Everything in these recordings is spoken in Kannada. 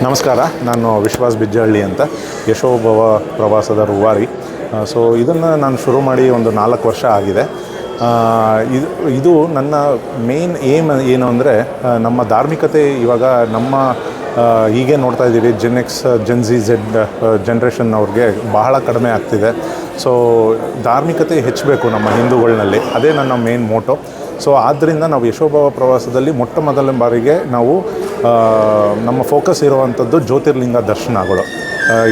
ನಮಸ್ಕಾರ, ನಾನು ವಿಶ್ವಾಸ್ ಬಿಜ್ಜಹಳ್ಳಿ ಅಂತ, ಯಶೋಭವ ಪ್ರವಾಸದ ರೂವಾರಿ. ಸೊ ಇದನ್ನು ನಾನು ಶುರು ಮಾಡಿ ಒಂದು 4 ವರ್ಷ ಆಗಿದೆ. ಇದು ನನ್ನ ಮೇನ್ ಏಮ್ ಏನು ಅಂದರೆ, ನಮ್ಮ ಧಾರ್ಮಿಕತೆ ಇವಾಗ ನಮ್ಮ ಹೀಗೆ ನೋಡ್ತಾ ಇದ್ದೀವಿ, ಜೆನ್ ಜಿ ಝೆಡ್ ಜನ್ರೇಷನ್ ಅವ್ರಿಗೆ ಬಹಳ ಕಡಿಮೆ ಆಗ್ತಿದೆ. ಸೊ ಧಾರ್ಮಿಕತೆ ಹೆಚ್ಚಬೇಕು ನಮ್ಮ ಹಿಂದೂಗಳಿನಲ್ಲಿ, ಅದೇ ನನ್ನ ಮೇನ್ ಮೋಟೋ. ಸೊ ಆದ್ದರಿಂದ ನಾವು ಯಶೋಭವ ಪ್ರವಾಸದಲ್ಲಿ ಮೊದಲ ಬಾರಿಗೆ ನಾವು ನಮ್ಮ ಫೋಕಸ್ ಇರುವಂಥದ್ದು ಜ್ಯೋತಿರ್ಲಿಂಗ ದರ್ಶನಗಳು.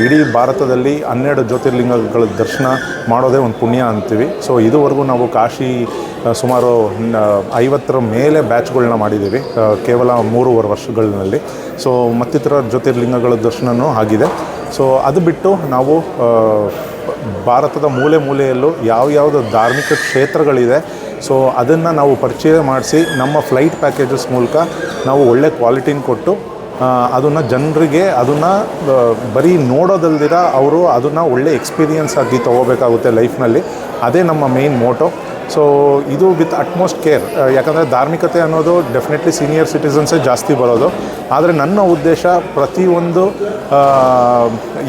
ಇಡೀ ಭಾರತದಲ್ಲಿ 12 ಜ್ಯೋತಿರ್ಲಿಂಗಗಳ ದರ್ಶನ ಮಾಡೋದೇ ಒಂದು ಪುಣ್ಯ ಅಂತೀವಿ. ಸೊ ಇದುವರೆಗೂ ನಾವು ಕಾಶಿ ಸುಮಾರು 50 ಮೇಲೆ ಬ್ಯಾಚ್ಗಳನ್ನ ಮಾಡಿದ್ದೀವಿ ಕೇವಲ 3.5 ವರ್ಷಗಳಲ್ಲಿ. ಸೊ ಮತ್ತಿತರ ಜ್ಯೋತಿರ್ಲಿಂಗಗಳ ದರ್ಶನವೂ ಆಗಿದೆ. ಸೊ ಅದು ಬಿಟ್ಟು ನಾವು ಭಾರತದ ಮೂಲೆಯಲ್ಲೂ ಯಾವ್ಯಾವುದು ಧಾರ್ಮಿಕ ಕ್ಷೇತ್ರಗಳಿದೆ, ಸೊ ಅದನ್ನು ನಾವು ಪರಿಚಯ ಮಾಡಿಸಿ ನಮ್ಮ ಫ್ಲೈಟ್ ಪ್ಯಾಕೇಜಸ್ ಮೂಲಕ ನಾವು ಒಳ್ಳೆ ಕ್ವಾಲಿಟಿನ ಕೊಟ್ಟು ಅದನ್ನು ಜನರಿಗೆ ಅದನ್ನು ಬರೀ ನೋಡೋದಲ್ದಿರ ಅವರು ಅದನ್ನು ಒಳ್ಳೆ ಎಕ್ಸ್ಪೀರಿಯನ್ಸ್ ಆಗಿ ತೊಗೋಬೇಕಾಗುತ್ತೆ ಲೈಫ್ನಲ್ಲಿ. ಅದೇ ನಮ್ಮ ಮೇನ್ ಮೋಟೋ. ಸೊ ಇದು ವಿತ್ ಅಟ್ಮೋಸ್ಟ್ ಕೇರ್, ಯಾಕಂದರೆ ಧಾರ್ಮಿಕತೆ ಅನ್ನೋದು ಡೆಫಿನೆಟ್ಲಿ ಸೀನಿಯರ್ ಸಿಟಿಸನ್ಸೇ ಜಾಸ್ತಿ ಬರೋದು. ಆದರೆ ನನ್ನ ಉದ್ದೇಶ ಪ್ರತಿಯೊಂದು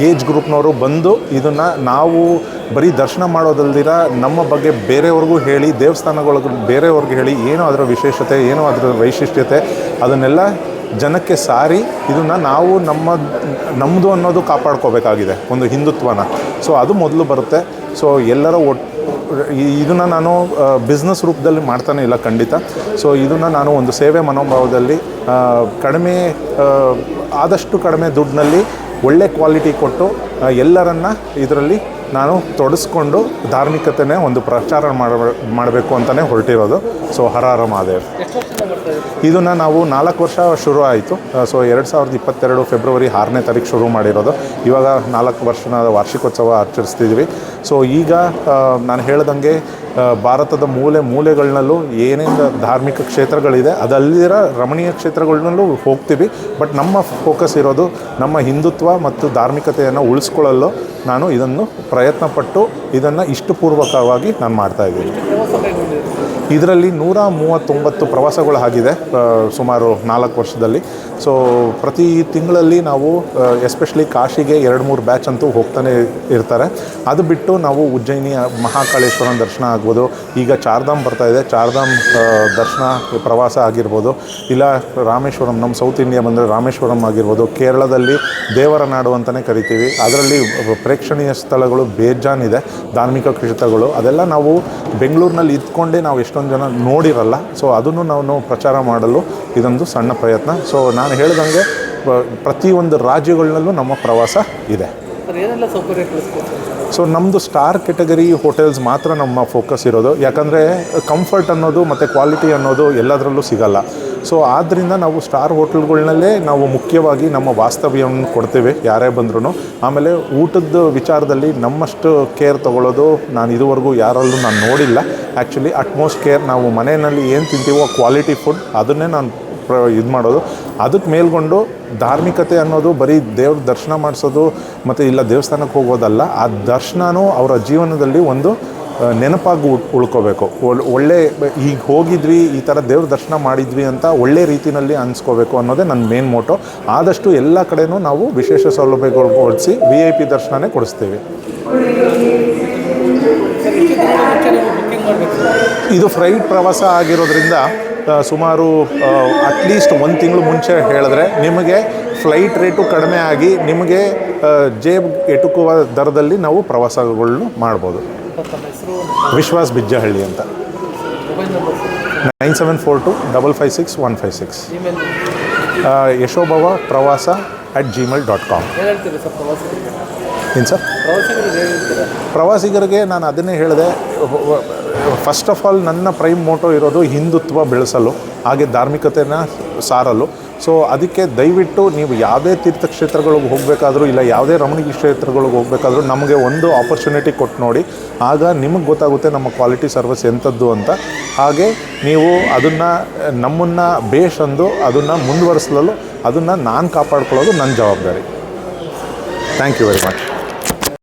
ಏಜ್ ಗ್ರೂಪ್ನವರು ಬಂದು ಇದನ್ನು ನಾವು ಬರೀ ದರ್ಶನ ಮಾಡೋದಲ್ದಿರ ನಮ್ಮ ಬಗ್ಗೆ ಬೇರೆಯವ್ರಿಗೂ ಹೇಳಿ, ದೇವಸ್ಥಾನಗಳಿಗೆ ಬೇರೆಯವ್ರಿಗೆ ಹೇಳಿ ಏನೋ ಅದರ ವಿಶೇಷತೆ, ಏನೋ ಅದರ ವೈಶಿಷ್ಟ್ಯತೆ ಅದನ್ನೆಲ್ಲ ಜನಕ್ಕೆ ಸಾರಿ ಇದನ್ನು ನಾವು ನಮ್ಮದು ಅನ್ನೋದು ಕಾಪಾಡ್ಕೋಬೇಕಾಗಿದೆ, ಒಂದು ಹಿಂದುತ್ವನ. ಸೊ ಅದು ಮೊದಲು ಬರುತ್ತೆ. ಸೊ ಎಲ್ಲರ ಇದನ್ನು ನಾನು ಬಿಸ್ನೆಸ್ ರೂಪದಲ್ಲಿ ಮಾಡ್ತಾನೆ ಇಲ್ಲ, ಖಂಡಿತ. ಸೊ ಇದನ್ನು ನಾನು ಒಂದು ಸೇವೆ ಮನೋಭಾವದಲ್ಲಿ ಆದಷ್ಟು ಕಡಿಮೆ ದುಡ್ಡಿನಲ್ಲಿ ಒಳ್ಳೆ ಕ್ವಾಲಿಟಿ ಕೊಟ್ಟು ಎಲ್ಲರನ್ನು ಇದರಲ್ಲಿ ನಾನು ತೊಡಸ್ಕೊಂಡು ಧಾರ್ಮಿಕತೆನೇ ಒಂದು ಪ್ರಚಾರ ಮಾಡಬೇಕು ಅಂತಲೇ ಹೊರಟಿರೋದು. ಸೊ ಹರ ಹರ ಮಹಾದೇವ್. ಇದನ್ನು ನಾವು 4 ವರ್ಷ ಶುರು ಆಯಿತು. ಸೊ 2022 ಫೆಬ್ರವರಿ 6ನೇ ತಾರೀಕು ಶುರು ಮಾಡಿರೋದು. ಇವಾಗ 4 ವರ್ಷದ ವಾರ್ಷಿಕೋತ್ಸವ ಆಚರಿಸ್ತಿದ್ವಿ. ಸೊ ಈಗ ನಾನು ಹೇಳ್ದಂಗೆ ಭಾರತದ ಮೂಲೆಗಳಲ್ಲೂ ಏನೇನು ಧಾರ್ಮಿಕ ಕ್ಷೇತ್ರಗಳಿದೆ ಅದಲ್ಲಿರ ರಮಣೀಯ ಕ್ಷೇತ್ರಗಳನ್ನೂ ಹೋಗ್ತೀವಿ. ಬಟ್ ನಮ್ಮ ಫೋಕಸ್ ಇರೋದು ನಮ್ಮ ಹಿಂದುತ್ವ ಮತ್ತು ಧಾರ್ಮಿಕತೆಯನ್ನು ಉಳಿಸ್ಕೊಳ್ಳಲು ನಾನು ಇದನ್ನು ಪ್ರಯತ್ನಪಟ್ಟು ಇದನ್ನು ಇಷ್ಟಪೂರ್ವಕವಾಗಿ ನಾನು ಮಾಡ್ತಾಯಿದ್ದೀನಿ. ಇದರಲ್ಲಿ 139 ಪ್ರವಾಸಗಳು ಆಗಿದೆ ಸುಮಾರು 4 ವರ್ಷದಲ್ಲಿ. ಸೊ ಪ್ರತಿ ತಿಂಗಳಲ್ಲಿ ನಾವು ಎಸ್ಪೆಷಲಿ ಕಾಶಿಗೆ 2-3 ಬ್ಯಾಚ್ ಅಂತೂ ಹೋಗ್ತಾನೆ ಇರ್ತಾರೆ. ಅದು ಬಿಟ್ಟು ನಾವು ಉಜ್ಜಯಿನಿಯ ಮಹಾಕಾಳೇಶ್ವರನ ದರ್ಶನ ಆಗ್ಬೋದು, ಈಗ ಚಾರ್ಧಾಮ್ ಬರ್ತಾಯಿದೆ, ಚಾರ್ಧಾಮ್ ದರ್ಶನ ಪ್ರವಾಸ ಆಗಿರ್ಬೋದು, ಇಲ್ಲ ರಾಮೇಶ್ವರಂ, ನಮ್ಮ ಸೌತ್ ಇಂಡಿಯಾ ಬಂದರೆ ರಾಮೇಶ್ವರಂ ಆಗಿರ್ಬೋದು, ಕೇರಳದಲ್ಲಿ ದೇವರ ನಾಡು ಅಂತಲೇ ಕರಿತೀವಿ. ಅದರಲ್ಲಿ ಪ್ರೇಕ್ಷಣೀಯ ಸ್ಥಳಗಳು ಬೇಜಾನಿದೆ, ಧಾರ್ಮಿಕ ಕ್ಷೇತ್ರಗಳು. ಅದೆಲ್ಲ ನಾವು ಬೆಂಗಳೂರಿನಲ್ಲಿ ಇದ್ಕೊಂಡೇ ನಾವು ಎಷ್ಟೊಂದು ಜನ ನೋಡಿರಲ್ಲ. ಸೊ ಅದನ್ನು ನಾವು ಪ್ರಚಾರ ಮಾಡಲು ಇದೊಂದು ಸಣ್ಣ ಪ್ರಯತ್ನ. ಸೊ ನಾನು ಹೇಳ್ದಂಗೆ ಪ್ರತಿಯೊಂದು ರಾಜ್ಯಗಳಲ್ಲೂ ನಮ್ಮ ಪ್ರವಾಸ ಇದೆ. ಸೊ ನಮ್ಮದು ಸ್ಟಾರ್ ಕೆಟಗರಿ ಹೋಟೆಲ್ಸ್ ಮಾತ್ರ ನಮ್ಮ ಫೋಕಸ್ ಇರೋದು, ಯಾಕಂದರೆ ಕಂಫರ್ಟ್ ಅನ್ನೋದು ಮತ್ತು ಕ್ವಾಲಿಟಿ ಅನ್ನೋದು ಎಲ್ಲದರಲ್ಲೂ ಸಿಗಲ್ಲ. ಸೊ ಆದ್ದರಿಂದ ನಾವು ಸ್ಟಾರ್ ಹೋಟೆಲ್ಗಳನ್ನಲ್ಲೇ ನಾವು ಮುಖ್ಯವಾಗಿ ನಮ್ಮ ವಾಸ್ತವ್ಯವನ್ನು ಕೊಡ್ತೇವೆ ಯಾರೇ ಬಂದ್ರೂ. ಆಮೇಲೆ ಊಟದ ವಿಚಾರದಲ್ಲಿ ನಮ್ಮಷ್ಟು ಕೇರ್ ತೊಗೊಳ್ಳೋದು ನಾನು ಇದುವರೆಗೂ ಯಾರಲ್ಲೂ ನಾನು ನೋಡಿಲ್ಲ. ಆ್ಯಕ್ಚುಲಿ ಅಟ್ಮೋಸ್ಟ್ ಕೇರ್, ನಾವು ಮನೆಯಲ್ಲಿ ಏನು ತಿಂತೀವೋ ಕ್ವಾಲಿಟಿ ಫುಡ್ ಅದನ್ನೇ ನಾನು ಇದು ಮಾಡೋದು. ಅದಕ್ಕೆ ಮೇಲ್ಕೊಂಡು ಧಾರ್ಮಿಕತೆ ಅನ್ನೋದು ಬರೀ ದೇವ್ರ ದರ್ಶನ ಮಾಡಿಸೋದು ಮತ್ತು ಇಲ್ಲ ದೇವಸ್ಥಾನಕ್ಕೆ ಹೋಗೋದಲ್ಲ, ಆ ದರ್ಶನವೂ ಅವರ ಜೀವನದಲ್ಲಿ ಒಂದು ನೆನಪಾಗಿ ಉಳ್ಕೋಬೇಕು. ಒಳ್ಳೆ ಈಗ ಹೋಗಿದ್ವಿ, ಈ ಥರ ದೇವ್ರ ದರ್ಶನ ಮಾಡಿದ್ವಿ ಅಂತ ಒಳ್ಳೆ ರೀತಿಯಲ್ಲಿ ಅನಿಸ್ಕೋಬೇಕು ಅನ್ನೋದೇ ನನ್ನ ಮೇನ್ ಮೋಟೋ. ಆದಷ್ಟು ಎಲ್ಲ ಕಡೆಯೂ ನಾವು ವಿಶೇಷ ಸೌಲಭ್ಯಗಳು ಕೊಡಿಸಿ VIP ದರ್ಶನನೇ ಕೊಡಿಸ್ತೀವಿ. ಇದು ಫ್ಲೈಟ್ ಪ್ರವಾಸ ಆಗಿರೋದ್ರಿಂದ ಸುಮಾರು ಅಟ್ಲೀಸ್ಟ್ 1 ತಿಂಗಳು ಮುಂಚೆ ಹೇಳಿದ್ರೆ ನಿಮಗೆ ಫ್ಲೈಟ್ ರೇಟು ಕಡಿಮೆ ಆಗಿ ನಿಮಗೆ ಜೇಬ್ ಎಟುಕುವ ದರದಲ್ಲಿ ನಾವು ಪ್ರವಾಸಗಳನ್ನು ಮಾಡ್ಬೋದು. ವಿಶ್ವಾಸ್ ಬಿಜ್ಜಹಳ್ಳಿ ಅಂತ. 9742556156. ಯಶೋಭವ ಪ್ರವಾಸ @gmail.com. ಏನು ಸರ್? ಪ್ರವಾಸಿಗರಿಗೆ ನಾನು ಅದನ್ನೇ ಹೇಳಿದೆ. ಫಸ್ಟ್ ಆಫ್ ಆಲ್ ನನ್ನ ಪ್ರೈಮ್ ಮೋಟೋ ಇರೋದು ಹಿಂದುತ್ವ ಬೆಳೆಸಲು, ಹಾಗೆ ಧಾರ್ಮಿಕತೆನ ಸಾರಲು. ಸೊ ಅದಕ್ಕೆ ದಯವಿಟ್ಟು ನೀವು ಯಾವುದೇ ತೀರ್ಥಕ್ಷೇತ್ರಗಳಿಗೆ ಹೋಗಬೇಕಾದ್ರೂ ಇಲ್ಲ ಯಾವುದೇ ರಮಣೀಯ ಕ್ಷೇತ್ರಗಳಿಗೆ ಹೋಗಬೇಕಾದ್ರೂ ನಮಗೆ ಒಂದು ಆಪರ್ಚುನಿಟಿ ಕೊಟ್ಟು ನೋಡಿ, ಆಗ ನಿಮಗೆ ಗೊತ್ತಾಗುತ್ತೆ ನಮ್ಮ ಕ್ವಾಲಿಟಿ ಸರ್ವಿಸ್ ಎಂಥದ್ದು ಅಂತ. ಹಾಗೆ ನೀವು ಅದನ್ನು ನಮ್ಮನ್ನು ಬೇಷ್ ಅಂದು ಅದನ್ನು ಮುಂದುವರಿಸಲು ಅದನ್ನು ನಾನು ಕಾಪಾಡ್ಕೊಳ್ಳೋದು ನನ್ನ ಜವಾಬ್ದಾರಿ. Thank you very much.